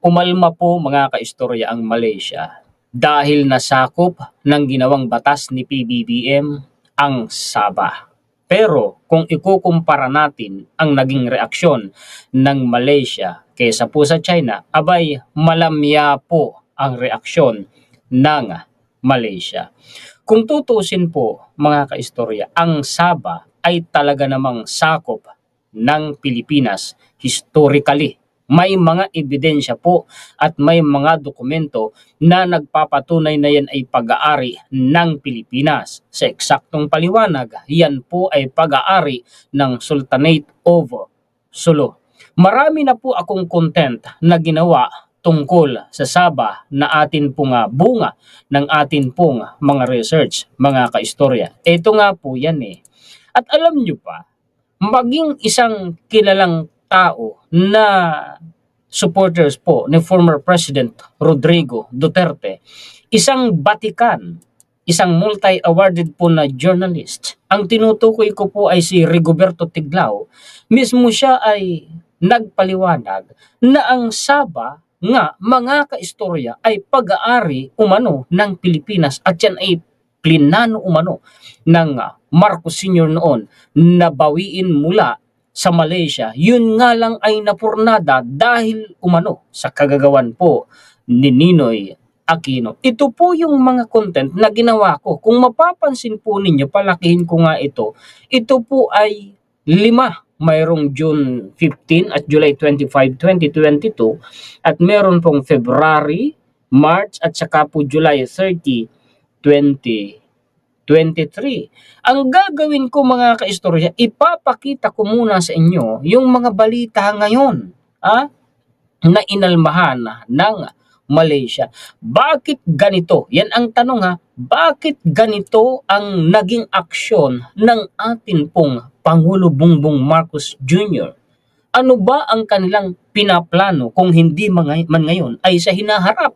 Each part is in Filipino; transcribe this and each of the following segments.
Umalma po mga kaistorya ang Malaysia dahil nasakop ng ginawang batas ni PBBM ang Sabah. Pero kung ikukumpara natin ang naging reaksyon ng Malaysia kaysa po sa China, abay malamya po ang reaksyon ng Malaysia. Kung tutusin po mga kaistorya, ang Sabah ay talaga namang sakop ng Pilipinas historically. May mga ebidensya po at may mga dokumento na nagpapatunay na yan ay pag-aari ng Pilipinas. Sa eksaktong paliwanag, yan po ay pag-aari ng Sultanate of Sulu. Marami na po akong content na ginawa tungkol sa Sabah na atin pong bunga ng atin pong mga research, mga kaistorya. Ito nga po yan eh. At alam nyo pa, maging isang kilalang tao na supporters po ni former President Rodrigo Duterte, isang batikan, isang multi-awarded po na journalist. Ang tinutukoy ko po ay si Rigoberto Tiglao. Mismo siya ay nagpaliwanag na ang Sabah nga mga kaistorya ay pag-aari umano ng Pilipinas at yan ay plinano umano ng Marcos Sr. noon na bawiin mula sa Malaysia. Yun nga lang ay napurnada dahil umano sa kagagawan po ni Ninoy Aquino. Ito po yung mga content na ginawa ko. Kung mapapansin po ninyo, palakihin ko nga ito. Ito po ay 5. Mayroong June 15 at July 25, 2022 at meron pong February, March at saka po July 30, 2023. Ang gagawin ko mga kaistorya, ipapakita ko muna sa inyo yung mga balita ngayon na inalmahan ng Malaysia. Bakit ganito? Yan ang tanong bakit ganito ang naging aksyon ng atin pong Pangulo Bongbong Marcos Jr.? Ano ba ang kanilang pinaplano kung hindi man ngayon ay sa hinaharap?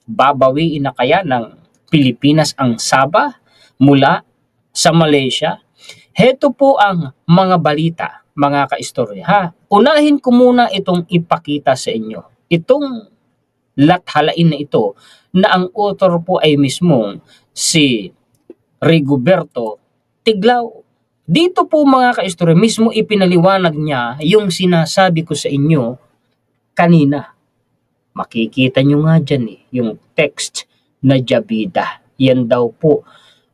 Babawiin na kaya ng Pilipinas ang Sabah mula sa Malaysia? Heto po ang mga balita, mga kaistorya. Unahin ko muna itong ipakita sa inyo. Itong lathalain na ito na ang author po ay mismong si Rigoberto Tiglao. Dito po mga kaistorya, mismo ipinaliwanag niya yung sinasabi ko sa inyo kanina. Makikita nyo nga dyan yung text na Jabida. Yan daw po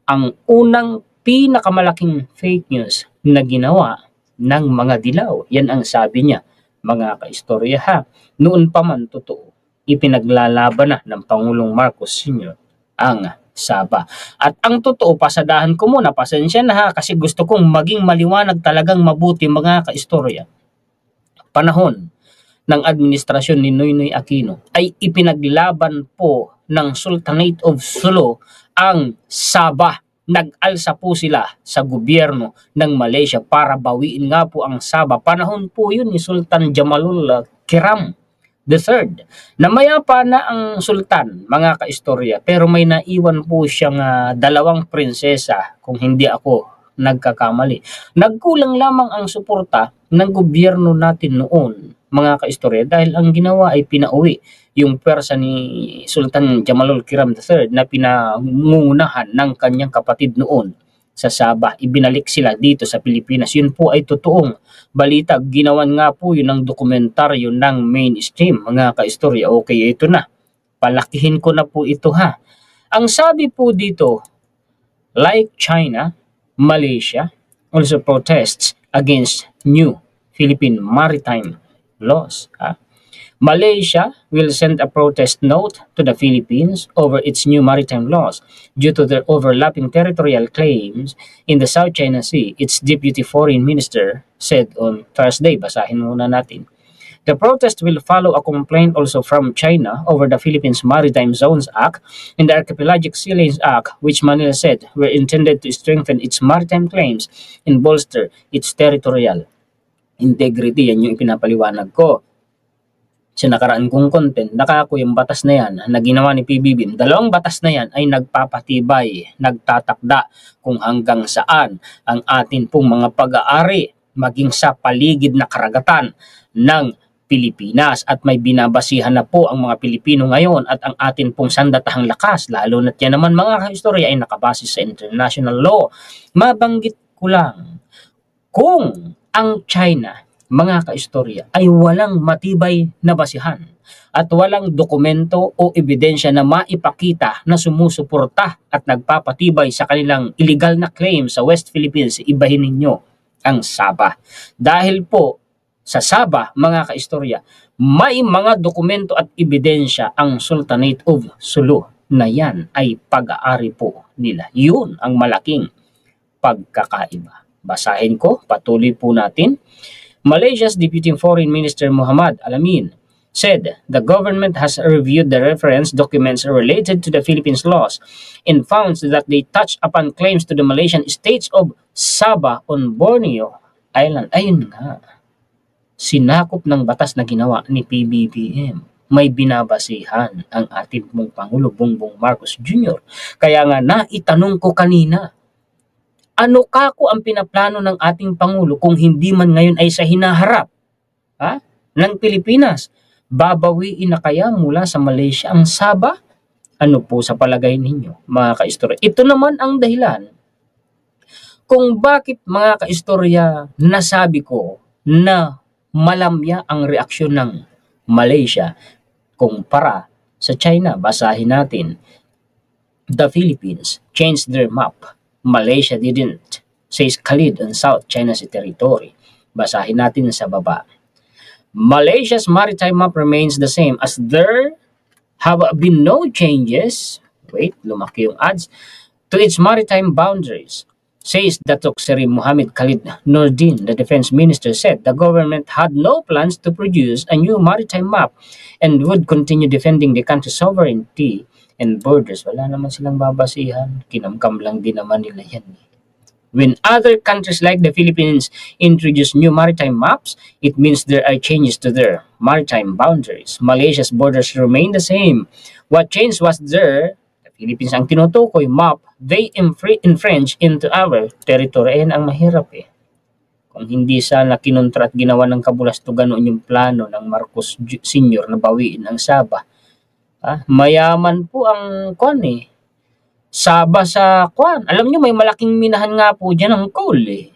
ang unang pinakamalaking fake news na ginawa ng mga dilaw. Yan ang sabi niya, mga kaistorya Noon pa man totoo, ipinaglalaban na ng Pangulong Marcos Sr. ang Sabah. At ang totoo, pasadahan ko muna, pasensya na kasi gusto kong maging maliwanag talagang mabuti mga kaistorya. Panahon ng administrasyon ni Noynoy Aquino ay ipinaglaban po ng Sultanate of Sulu ang Sabah. Nag-alsa po sila sa gobyerno ng Malaysia para bawiin nga po ang Sabah. Panahon po yun ni Sultan Jamalul Kiram III. Namayapa na ang sultan, mga kaistorya, pero may naiwan po siyang 2 prinsesa kung hindi ako nagkakamali. Nagkulang lamang ang suporta ng gobyerno natin noon, mga kaistorya, dahil ang ginawa ay pinauwi yung pwersa ni Sultan Jamalul Kiram III na pinangungunahan ng kanyang kapatid noon sa Sabah. Ibinalik sila dito sa Pilipinas. Yun po ay totoong balita. Ginawan nga po yun ng dokumentaryo ng mainstream, mga kaistorya. Okay, ito na. Palakihin ko na po ito Ang sabi po dito, like China, Malaysia also protests against new Philippine maritime laws. Malaysia will send a protest note to the Philippines over its new maritime laws due to their overlapping territorial claims in the South China Sea, its Deputy Foreign Minister said on Thursday. Basahin muna natin. The protest will follow a complaint also from China over the Philippines Maritime Zones Act and the Archipelagic Sea Lanes Act, which Manila said were intended to strengthen its maritime claims and bolster its territorial integrity. Yan yung ipinapaliwanag ko. Sa nakaraan kong content, nakako yung batas na yan na ginawa ni PBBM. 2 batas na yan ay nagpapatibay, nagtatakda kung hanggang saan ang atin pong mga pag-aari maging sa paligid na karagatan ng Pilipinas at may binabasihan na po ang mga Pilipino ngayon at ang atin pong sandatahang lakas, lalo na't yan naman mga kaistorya ay nakabase sa international law. Mabanggit ko lang, kung ang China, mga kaistorya, ay walang matibay na basihan at walang dokumento o ebidensya na maipakita na sumusuporta at nagpapatibay sa kanilang illegal na claim sa West Philippines, ibahin ninyo ang Sabah. Dahil po sa Sabah, mga kaistorya, may mga dokumento at ebidensya ang Sultanate of Sulu na yan ay pag-aari po nila. Yun ang malaking pagkakaiba. Basahin ko, patuloy po natin. Malaysia's Deputy Foreign Minister Muhammad Alamin said the government has reviewed the reference documents related to the Philippines laws and found that they touch upon claims to the Malaysian states of Sabah on Borneo Island. Ayun nga, sinakop ng batas na ginawa ni PBBM. May binabasihan ang ating pong Pangulo Bongbong Marcos Jr. Kaya nga naitanong ko kanina, ano kako ang pinaplano ng ating Pangulo kung hindi man ngayon ay sa hinaharap ng Pilipinas? Babawiin na kaya mula sa Malaysia ang Sabah? Ano po sa palagay ninyo, mga kaistorya? Ito naman ang dahilan kung bakit, mga kaistorya, nasabi ko na malamya ang reaksyon ng Malaysia kumpara sa China. Basahin natin. The Philippines changed their map. Malaysia didn't, says Khalid on South China Sea territory. Basahin natin sa baba. Malaysia's maritime map remains the same as there have been no changes, wait, lumaki yung ads, to its maritime boundaries. Says Datuk Seri Muhammad Khalid Nordin, the defense minister, said the government had no plans to produce a new maritime map and would continue defending the country's sovereignty and borders. Wala naman silang babasihan. Kinamkam lang din naman nila yan. When other countries like the Philippines introduce new maritime maps, it means there are changes to their maritime boundaries. Malaysia's borders remain the same. What changed was the Philippines ang tinutukoy map, they infringe into our territory. Ayan ang mahirap eh. Kung hindi sana kinontra at ginawa ng kabulastugan noon yung plano ng Marcos Sr. na bawiin ang Sabah. Mayaman po ang kwan eh. Sabah sa kwan. Alam nyo, may malaking minahan nga po dyan ng coal eh.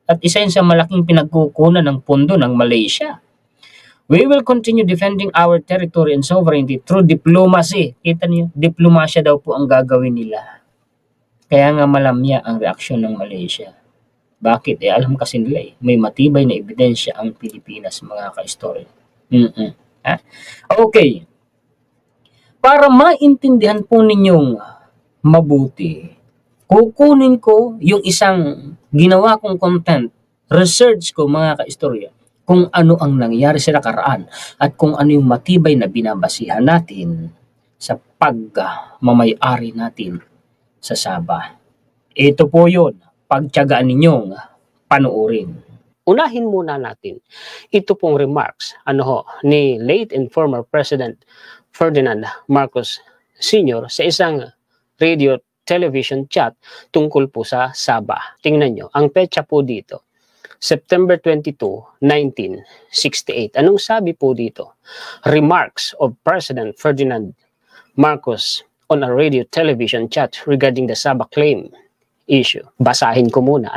At isa yun sa malaking pinagkukunan ng pondo ng Malaysia. We will continue defending our territory and sovereignty through diplomacy. Kita niyo, diplomasya daw po ang gagawin nila. Kaya nga malamya ang reaksyon ng Malaysia. Bakit? Alam kasi nila eh, may matibay na ebidensya ang Pilipinas, mga ka-story. Okay. Para maintindihan po ninyong mabuti, kukunin ko yung isang ginawa kong content, research ko, mga ka-istorya, kung ano ang nangyari sa nakaraan at kung ano yung matibay na binabasihan natin sa pagmamay-ari natin sa Sabah. Ito po yun, pagtiyagaan ninyong panuorin. Unahin muna natin ito pong remarks ni late and former President Ferdinand Marcos Sr. sa isang radio television chat tungkol po sa Sabah. Tingnan nyo, ang petsa po dito, September 22, 1968. Anong sabi po dito? Remarks of President Ferdinand Marcos on a radio television chat regarding the Sabah claim issue. Basahin ko muna.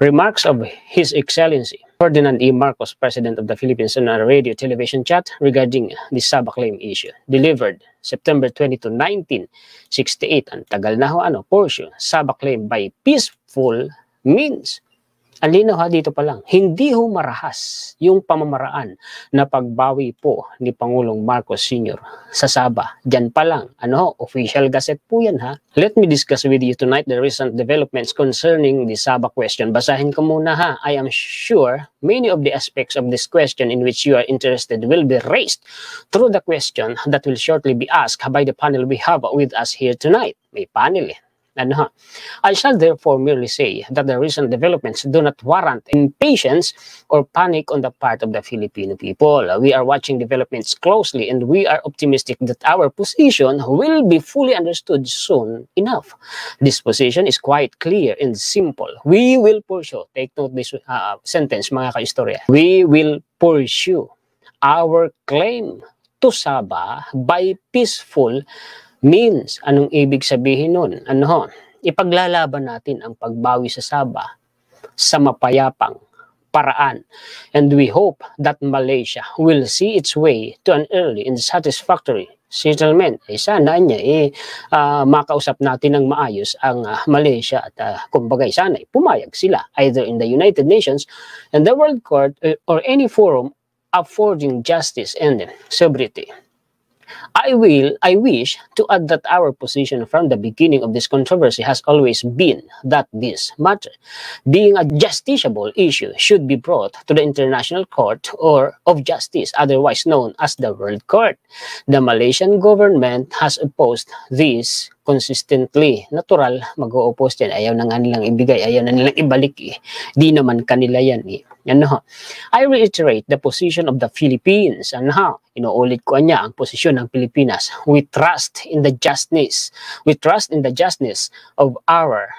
Remarks of His Excellency Ferdinand E. Marcos, President of the Philippines, on a radio television chat regarding the Sabah claim issue. Delivered September 22, 1968. Ang tagal na portion. Sabah claim by peaceful means. Ang linaw dito pa lang, hindi marahas yung pamamaraan na pagbawi po ni Pangulong Marcos Sr. sa Sabah. Diyan pa lang, official gazette po yan Let me discuss with you tonight the recent developments concerning the Sabah question. Basahin ko muna I am sure many of the aspects of this question in which you are interested will be raised through the question that will shortly be asked by the panel we have with us here tonight. May panel Ano, I shall therefore merely say that the recent developments do not warrant impatience or panic on the part of the Filipino people. We are watching developments closely and we are optimistic that our position will be fully understood soon enough. This position is quite clear and simple. We will pursue, take note this sentence mga kaistorya, we will pursue our claim to Sabah by peaceful means. Anong ibig sabihin nun? Ano? Ipaglalaban natin ang pagbawi sa Sabah sa mapayapang paraan. And we hope that Malaysia will see its way to an early and satisfactory settlement. Sana niya makausap natin ng maayos ang Malaysia at kumbaga sana pumayag sila either in the United Nations and the World Court or any forum affording justice and sovereignty. I wish to add that our position from the beginning of this controversy has always been that this matter, being a justiciable issue, should be brought to the International Court of Justice, otherwise known as the World Court. The Malaysian government has opposed this consistently. Natural, mag-o-oppose yan. Ayaw na nga nilang ibigay, ayaw na nilang ibalik eh. Di naman kanila yan eh. Ano? I reiterate the position of the Philippines. Ano? Inuulit ko niya ang posisyon ng Pilipinas. We trust in the justness. We trust in the justness of our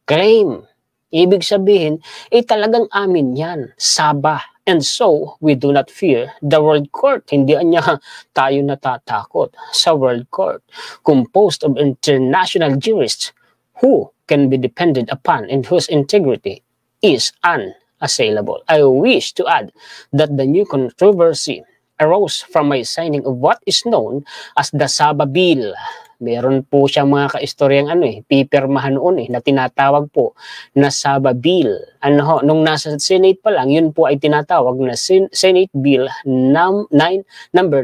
claim. Ibig sabihin, talagang amin yan. Sabah. And so, we do not fear the World Court. Hindi niya tayo natatakot sa World Court, composed of international jurists who can be depended upon and whose integrity is unassailable. I wish to add that the new controversy arose from my signing of what is known as the Sabah Bill. Meron po siyang mga kaistoryang pipirmahan noon na tinatawag po na Sabah Bill. Nung nasa Senate pa lang, yun po ay tinatawag na Senate Bill number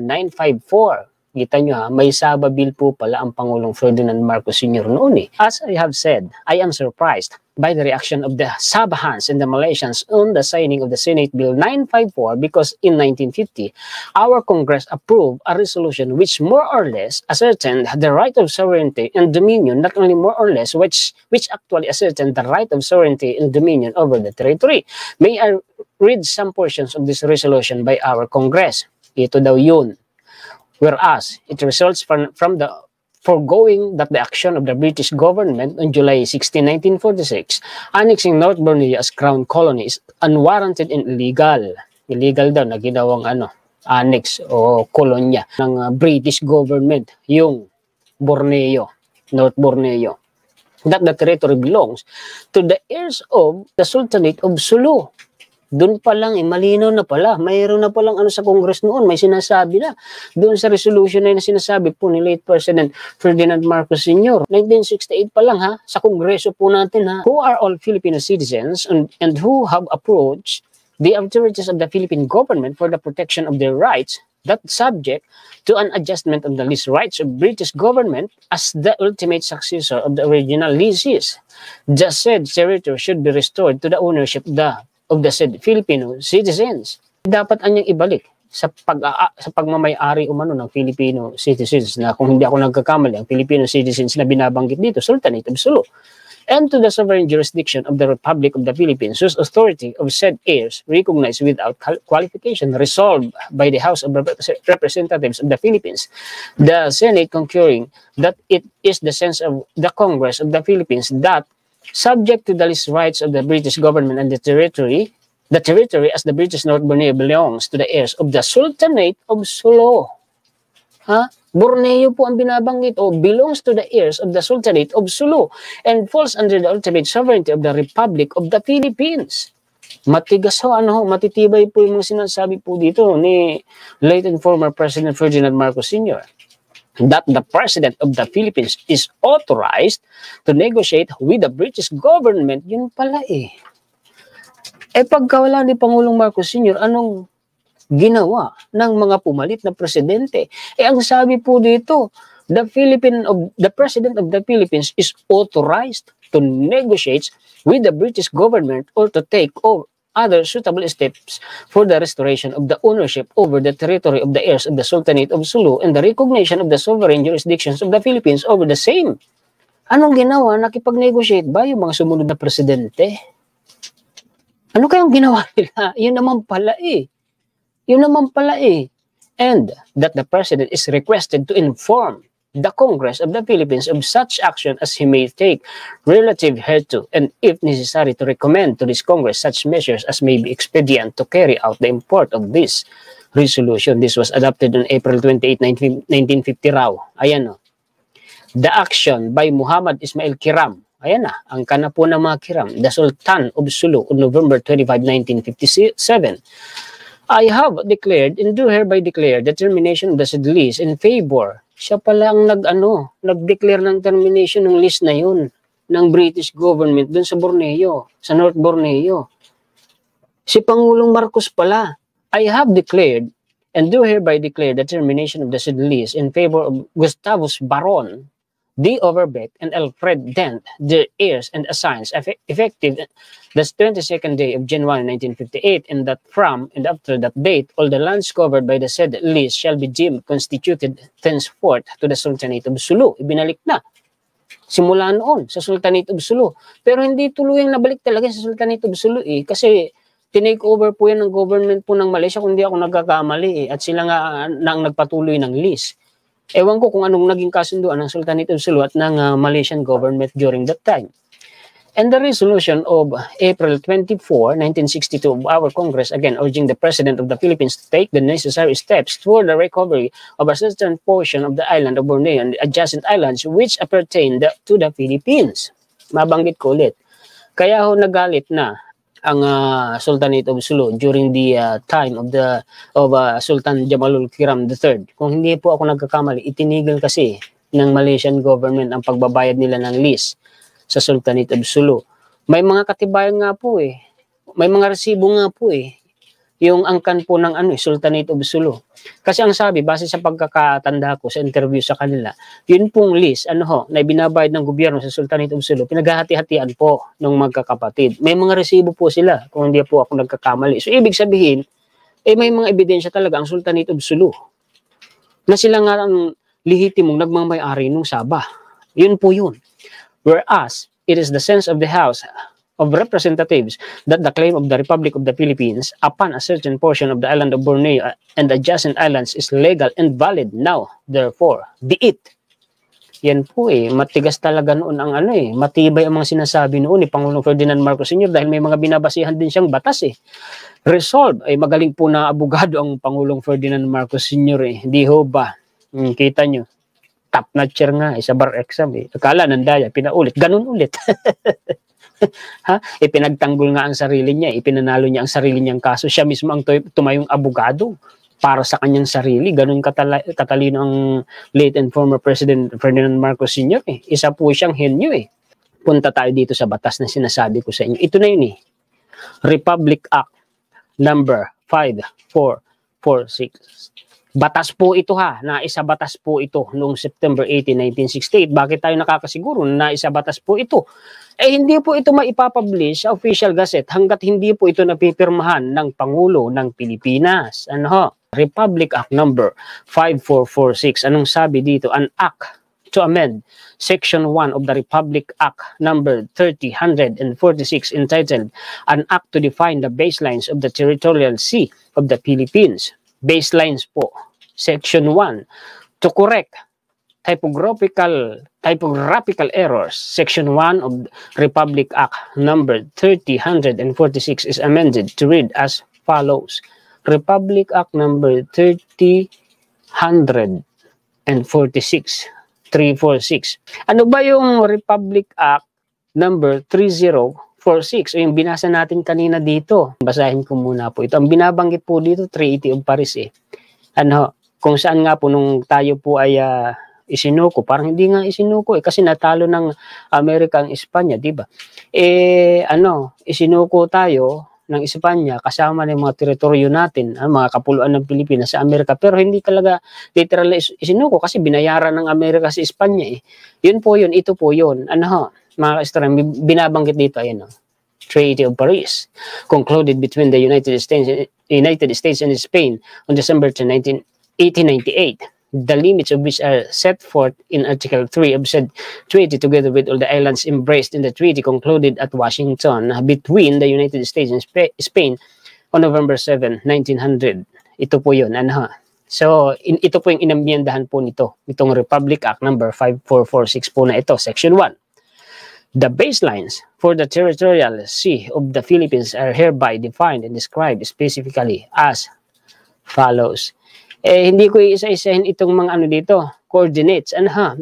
954. Kita nyo may Sabah Bill po pala ang Pangulong Ferdinand Marcos Sr. noon. As I have said, I am surprised by the reaction of the Sabahans and the Malaysians on the signing of the Senate Bill 954 because in 1950, our Congress approved a resolution which more or less ascertained the right of sovereignty and dominion, not only more or less, which actually ascertained the right of sovereignty and dominion over the territory. May I read some portions of this resolution by our Congress? Ito daw yun. Whereas it results from the foregoing that the action of the British government on July 16, 1946, annexing North Borneo as Crown Colony is unwarranted and illegal. Illegal daw na ginawang annex o kolonya ng British government, yung Borneo, North Borneo. That the territory belongs to the heirs of the Sultanate of Sulu. Doon pa lang, malinaw na pala. Mayroon na palang sa Congress noon. May sinasabi na. Doon sa resolution na sinasabi po ni late President Ferdinand Marcos Sr. 1968 pa lang sa Kongreso po natin Who are all Filipino citizens and who have approached the authorities of the Philippine government for the protection of their rights that subject to an adjustment of the lease rights of British government as the ultimate successor of the original leases. The said territory should be restored to the ownership of the said Filipino citizens. Dapat anyang ibalik sa pagmamay-ari umano ng Filipino citizens na kung hindi ako nagkakamali, ang Filipino citizens na binabanggit dito, Sultanate of Sulu, and to the sovereign jurisdiction of the Republic of the Philippines, whose authority of said heirs recognized without qualification, resolved by the House of Representatives of the Philippines, the Senate concurring that it is the sense of the Congress of the Philippines that subject to the lease rights of the British government and the territory as the British North Borneo belongs to the heirs of the Sultanate of Sulu. Borneo po ang binabanggit belongs to the heirs of the Sultanate of Sulu and falls under the ultimate sovereignty of the Republic of the Philippines. Matigas matitibay po yung mga sinasabi po dito ni late and former President Ferdinand Marcos Sr. That the President of the Philippines is authorized to negotiate with the British government. Yun pala pagka wala ni Pangulong Marcos Sr., anong ginawa ng mga pumalit na presidente? Ang sabi po dito, the President of the Philippines is authorized to negotiate with the British government or to take over other suitable steps for the restoration of the ownership over the territory of the heirs of the Sultanate of Sulu and the recognition of the sovereign jurisdictions of the Philippines over the same. Anong ginawa? Nakipag-negotiate ba yung mga sumunod na presidente? Ano kayang ginawa nila? Yun naman pala eh. Yun naman pala eh. And that the president is requested to inform the Congress of the Philippines of such action as he may take relative hereto, and if necessary to recommend to this Congress such measures as may be expedient to carry out the import of this resolution. This was adopted on April 28, 1950 raw. Ayan o. The action by Muhammad Ismail Kiram. Ayan na, ang kana po ng mga Kiram. The Sultan of Sulu on November 25, 1957. I have declared and do hereby declare the termination of the said list in favor. Siya pala ang nag-declare ng termination ng list na yun ng British government dun sa Borneo, sa North Borneo. Si Pangulong Marcos pala. I have declared and do hereby declare the termination of the said list in favor of Gustavus Baron, D. Overbeck, and Alfred Dent, their heirs and assigns, effective the 22nd day of January 1958, and that from and after that date, all the lands covered by the said list shall be deemed constituted thenceforth to the Sultanate of Sulu. Ibinalik na. Simula noon sa Sultanate of Sulu. Pero hindi tuluyang nabalik talaga sa Sultanate of Sulu eh, kasi tinake over po yan ng government po ng Malaysia kung di ako nagkakamali eh, at sila nga nang nagpatuloy ng list. Ewan ko kung anong naging kasunduan ng Sultanate of Sulu at ng Malaysian government during that time. And the resolution of April 24, 1962 of our Congress, again urging the President of the Philippines to take the necessary steps toward the recovery of a certain portion of the island of Borneo and the adjacent islands which appertain to the Philippines. Mabanggit ko ulit. Kaya ho nagalit na ang Sultanate of Sulu during the time of Sultan Jamalul Kiram III. Kung hindi po ako nagkakamali, itinigil kasi ng Malaysian government ang pagbabayad nila ng lease sa Sultanate of Sulu. May mga katibayan nga po eh. May mga resibo nga po eh. Yung angkan po ng Sultanate of Sulu. Kasi ang sabi, base sa pagkakatanda ko sa interview sa kanila, yun pong list, na binabayad ng gobyerno sa Sultanate of Sulu, pinaghahati-hatian po ng magkakapatid. May mga resibo po sila, kung hindi po ako nagkakamali. So, ibig sabihin, may mga ebidensya talaga ang Sultanate of Sulu na sila nga ang lihitimong nagmamay-ari ng Sabah. Yun po yun. Whereas, it is the sense of the House of Representatives that the claim of the Republic of the Philippines upon a certain portion of the island of Borneo and adjacent islands is legal and valid now, therefore, be it. Yan po matigas talaga noon ang matibay ang mga sinasabi noon ni Pangulong Ferdinand Marcos Sr. dahil may mga binabasihan din siyang batas Resolve, magaling po na abogado ang Pangulong Ferdinand Marcos Sr. Hindi ho ba? Kita nyo, top notcher nga sa bar exam Akala nandaya, pinaulit, ganun ulit. Ipinagtanggol nga ang sarili niya, ipinanalo niya ang sarili niyang kaso. Siya mismo ang tumayong abogado para sa kanyang sarili. Ganun katalino ang late and former President Ferdinand Marcos Sr. Isa po siyang henyo Punta tayo dito sa batas na sinasabi ko sa inyo. Ito na yun Republic Act number 5446. Batas po ito naisabatas po ito noong September 18, 1968. Bakit tayo nakakasiguro na naisabatas po ito? Hindi po ito maipapublish sa official gazette hanggat hindi po ito napipirmahan ng Pangulo ng Pilipinas. Republic Act number 5446. Anong sabi dito? An act to amend Section 1 of the Republic Act number 3046 entitled An Act to Define the Baselines of the Territorial Sea of the Philippines. Baselines po, Section 1, to correct typographical errors. Section 1 of Republic Act number 3046 is amended to read as follows. Republic Act number 346. Ano ba yung Republic Act number 3046? O yung binasa natin kanina dito. Basahin ko muna po ito. Ang binabanggit po dito, Treaty of Paris kung saan nga po nung tayo po ay isinuko, parang hindi nga isinuko kasi natalo ng Amerika ang Espanya, di ba? Isinuko tayo ng Espanya kasama ng mga teritoryo natin, mga kapuluan ng Pilipinas sa Amerika, pero hindi talaga literal na isinuko kasi binayaran ng Amerika sa Espanya Yun po yun, ito po yun. Mga kaistorya, binabanggit dito, Treaty of Paris, concluded between the United States and Spain on December 10, 1898. the limits of which are set forth in Article 3 of said treaty, together with all the islands embraced in the treaty concluded at Washington between the United States and Spain on November 7, 1900. Ito po yun. So, ito po yung inambiendahan po itong Republic Act number 5446 po na ito, Section 1. The baselines for the territorial sea of the Philippines are hereby defined and described specifically as follows. Hindi ko isa-isahin itong mga dito, coordinates.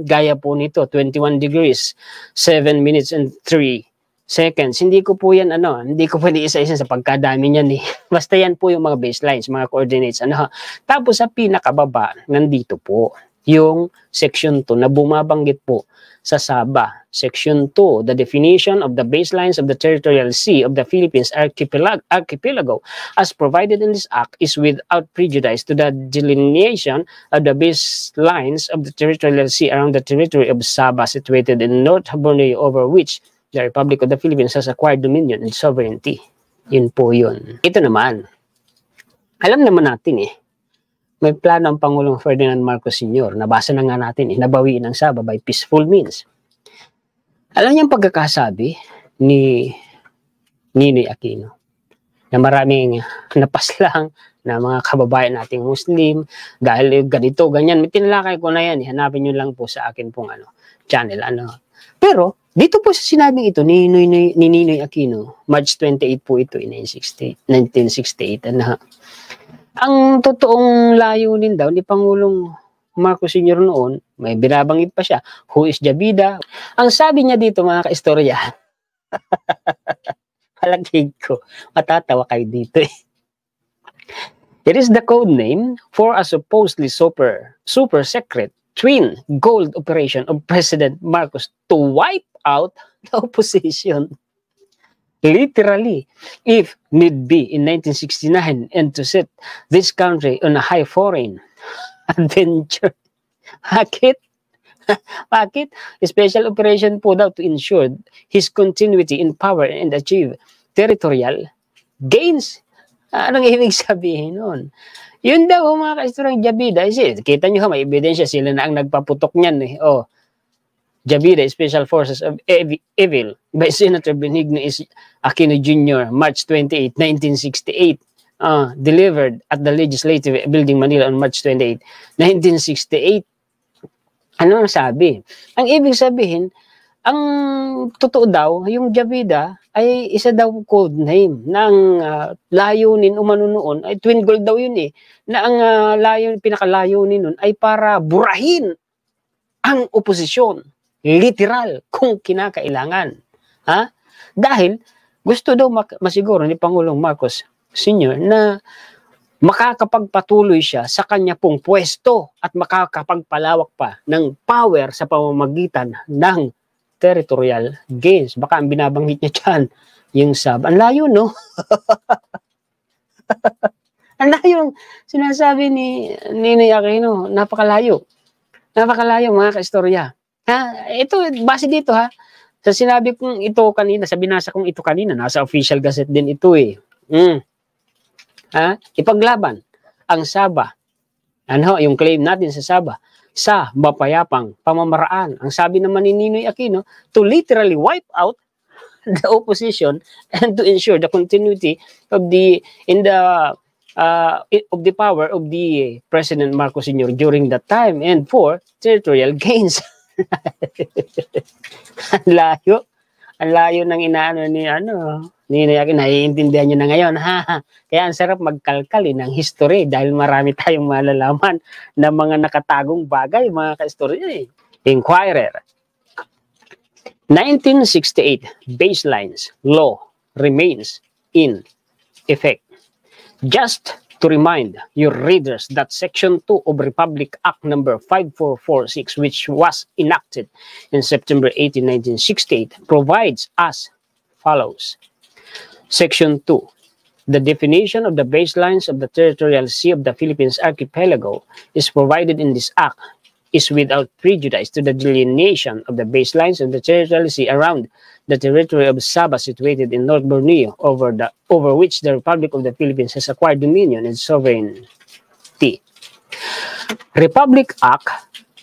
Gaya po nito, 21 degrees, 7 minutes and 3 seconds. Hindi ko po yan, hindi ko pwede isa-isa sa pagkadami niyan eh. Basta yan po yung mga baselines, mga coordinates. Tapos sa pinakababa, nandito po, yung section 2 na bumabanggit po sa Sabah. Section 2, the definition of the baselines of the territorial sea of the Philippines archipelago as provided in this act is without prejudice to the delineation of the baselines of the territorial sea around the territory of Sabah situated in North Borneo, over which the Republic of the Philippines has acquired dominion and sovereignty. Yun po yun. Ito naman, alam naman natin may plano ang Pangulong Ferdinand Marcos Sr. Nabasa na nga natin nabawiin ang Sabah by peaceful means. Alam niyo ang pagkakasabi ni Ninoy Aquino na maraming napaslang na mga kababayan nating Muslim dahil ganito, ganyan. May tinalakay ko na yan. Hanapin nyo lang po sa akin pong channel. Pero dito po sa sinabing ito ni Ninoy Aquino, March 28 po ito in 1968. Ang totoong layunin daw ni Pangulong Marcos Sr. noon, may binabanggit pa siya, who is Jabida. Ang sabi niya dito mga kaistorya, palagig ko, matatawa kayo dito It is the code name for a supposedly super secret twin gold operation of President Marcos to wipe out the opposition. Literally, if need be, in 1969, and to set this country on a high foreign adventure. Bakit? Bakit? Special operation po daw to ensure his continuity in power and achieve territorial gains. Anong ibig sabihin nun? Yun daw mga kaistorang Jabida. Kita nyo may ebidensya, sila na ang nagpaputok niyan Jabida, Special Forces of Evil by Senator Benigno Aquino Jr., March 28, 1968. Delivered at the Legislative Building, Manila on March 28, 1968. Ano ang sabi? Ang ibig sabihin, ang totoo daw, yung Jabida ay isa daw code name ng layunin umano noon, ay twin gold daw yun na ang pinakalayunin nun ay para burahin ang oposisyon. Literal, kung kinakailangan. Dahil gusto daw masiguro ni Pangulong Marcos Sr. na makakapagpatuloy siya sa kanya pong pwesto at makakapagpalawak pa ng power sa pamamagitan ng territorial gains. Baka ang binabanggit niya dyan, yung Sabah. Ang layo, no? Ang layo sinasabi ni Ninoy Aquino. Napakalayo. Napakalayo, mga kaistorya. Ito, base dito sa sinabi kong ito kanina, sa binasa kong ito kanina, nasa official gazette din ito Ipaglaban ang Sabah. Yung claim natin sa Sabah sa mapayapang pamamaraan. Ang sabi naman ni Ninoy Aquino, to literally wipe out the opposition and to ensure the continuity of the power of the President Marcos Sr. during that time and for territorial gains. Ang layo ng inaano ni Ninoy Aquino, naiintindihan nyo na ngayon, Kaya ang sarap magkalkal ng history dahil marami tayong malalaman na mga nakatagong bagay, mga ka-history. Inquirer. 1968 baselines law remains in effect. Just to remind your readers that Section 2 of Republic Act number 5446, which was enacted in September 18, 1968, provides as follows. Section 2. The definition of the baselines of the territorial sea of the Philippines archipelago is provided in this act is without prejudice to the delineation of the baselines of the territorial sea around the territory of Sabah situated in North Borneo, over which the Republic of the Philippines has acquired dominion and sovereignty. Republic Act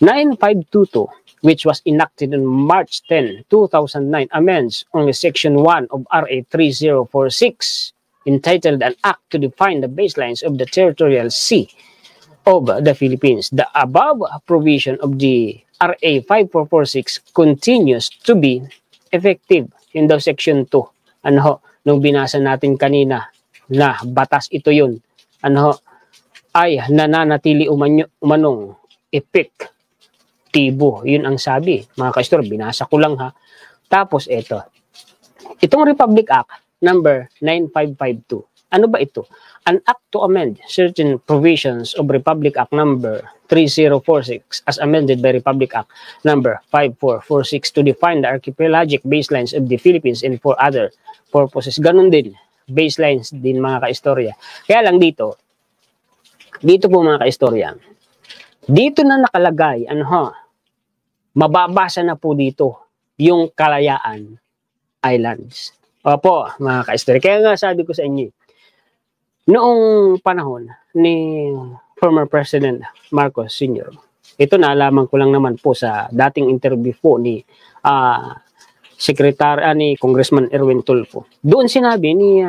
9522, which was enacted on March 10, 2009, amends only Section 1 of RA 3046, entitled An Act to Define the Baselines of the Territorial Sea of the Philippines. The above provision of the RA 5446 continues to be effective. Yun daw Section 2. Ano ho, nung binasa natin kanina na batas ito yun, ano ho, ay nananatili umanong epektibo. Yun ang sabi. Mga ka-istorya, binasa ko lang ha. Tapos itong Republic Act number 9552. Ano ba ito? An act to amend certain provisions of Republic Act number 3046 as amended by Republic Act number 5446 to define the archipelagic baselines of the Philippines and for other purposes. Ganun din. Baselines din mga ka-istorya. Kaya lang dito po mga ka-istorya, dito na nakalagay, mababasa na po dito yung Kalayaan Islands. Opo, mga ka-istorya. Kaya nga sabi ko sa inyo, noong panahon ni former President Marcos Sr., ito naalaman ko lang naman po sa dating interview po ni ni Congressman Erwin Tulfo. Doon sinabi ni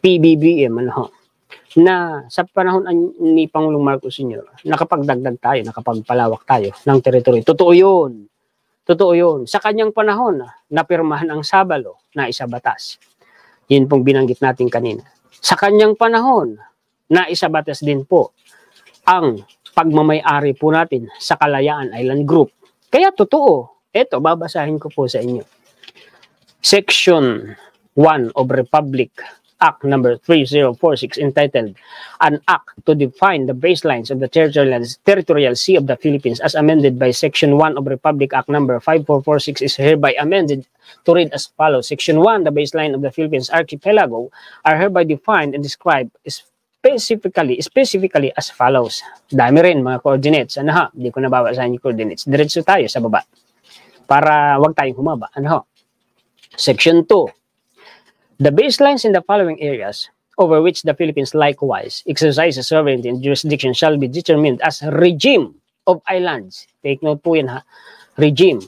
PBBM na sa panahon ni Pangulong Marcos Sr., nakapagdagdag tayo, nakapagpalawak tayo ng teritoryo. Totoo yun. Totoo yun. Sa kanyang panahon, napirmahan ang Sabalo na isabatas. Yun pong binanggit natin kanina. Sa kanyang panahon, na isabatas din po ang pagmamay-ari po natin sa Kalayaan Island Group. Kaya totoo. Ito, babasahin ko po sa inyo. Section 1 of Republic Act number 3046 entitled An Act to Define the Baselines of the Territorial Sea of the Philippines as amended by Section 1 of Republic Act number 5446 is hereby amended to read as follows. Section 1, the baseline of the Philippines archipelago are hereby defined and described specifically as follows. Dami rin mga coordinates. Hindi ko nababasahin yung coordinates. Diretso tayo sa baba para wag tayong humaba. Section 2. The baselines in the following areas over which the Philippines likewise exercises sovereignty and jurisdiction shall be determined as regime of islands. Take note po yan regime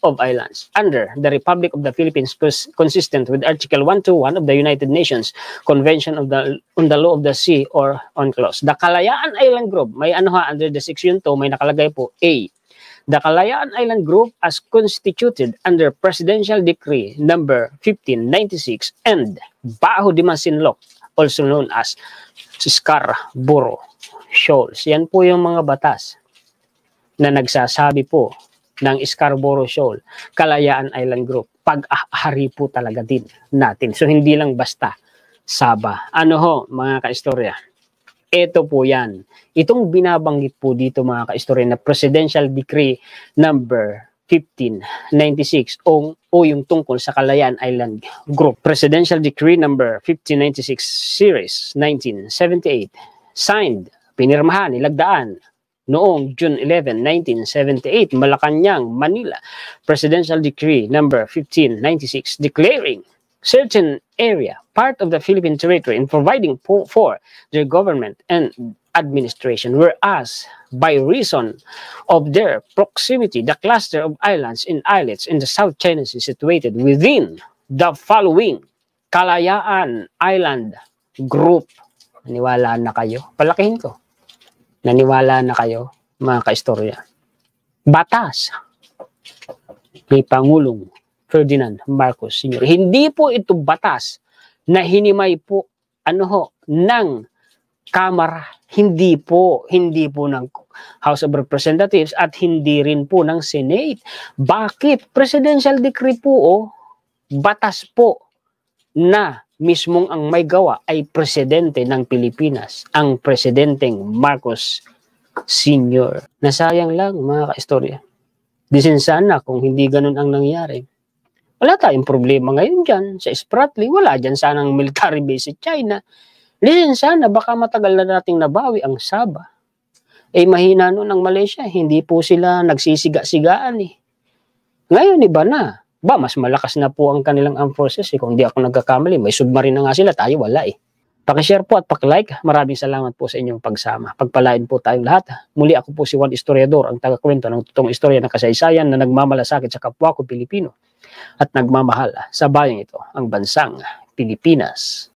of islands under the Republic of the Philippines consistent with Article 121 of the United Nations Convention on the Law of the Sea or UNCLOS. The Kalayaan Island Group, may under the Section 2, may nakalagay po A. The Kalayaan Island Group as constituted under Presidential Decree number 1596 and Baho de Masinloc, also known as Scarborough Shoals. Yan po yung mga batas na nagsasabi po ng Scarborough Shoal, Kalayaan Island Group. Pag-ahari po talaga din natin. So hindi lang basta Sabah. Mga ka-istorya? Ito po yan. Itong binabanggit po dito mga ka-istorya na Presidential Decree number 1596 o yung tungkol sa Kalayaan Island Group. Presidential Decree number 1596 Series 1978 signed, pinirmahan, nilagdaan noong June 11, 1978, Malacanang, Manila. Presidential Decree number 1596 declaring certain area part of the Philippine territory and providing for their government and administration, whereas by reason of their proximity, the cluster of islands and islets in the South China Sea situated within the following Kalayaan Island Group. Naniwala na kayo? Palakihin ko. Naniwala na kayo, mga kaistorya? Batas ni Pangulong Ferdinand Marcos Sr. Hindi po ito batas na hinimay po ng Kamara, hindi po ng House of Representatives at hindi rin po ng Senate. Bakit? Presidential decree po batas po na mismong ang may gawa ay presidente ng Pilipinas, ang presidenteng Marcos Sr. Nasayang lang mga kaistorya. Disin sana kung hindi ganun ang nangyari. Wala tayong problema ngayon dyan sa Spratly. Wala dyan sanang military base sa China. Listen sana, baka matagal na nating nabawi ang Sabah. Mahina noon ang Malaysia. Hindi po sila nagsisiga-sigaan Ngayon iba na. Mas malakas na po ang kanilang armed forces. Kung di ako nagkakamali, may submarine na nga sila. Tayo wala Pakishare po at pakilike. Maraming salamat po sa inyong pagsama. Pagpalain po tayong lahat. Muli ako po si Juan Historiador, ang tagakwento ng totoong istorya ng kasaysayan na nagmamalasakit sa kapwa ko Pilipino at nagmamahal sa bayang ito, ang bansang Pilipinas.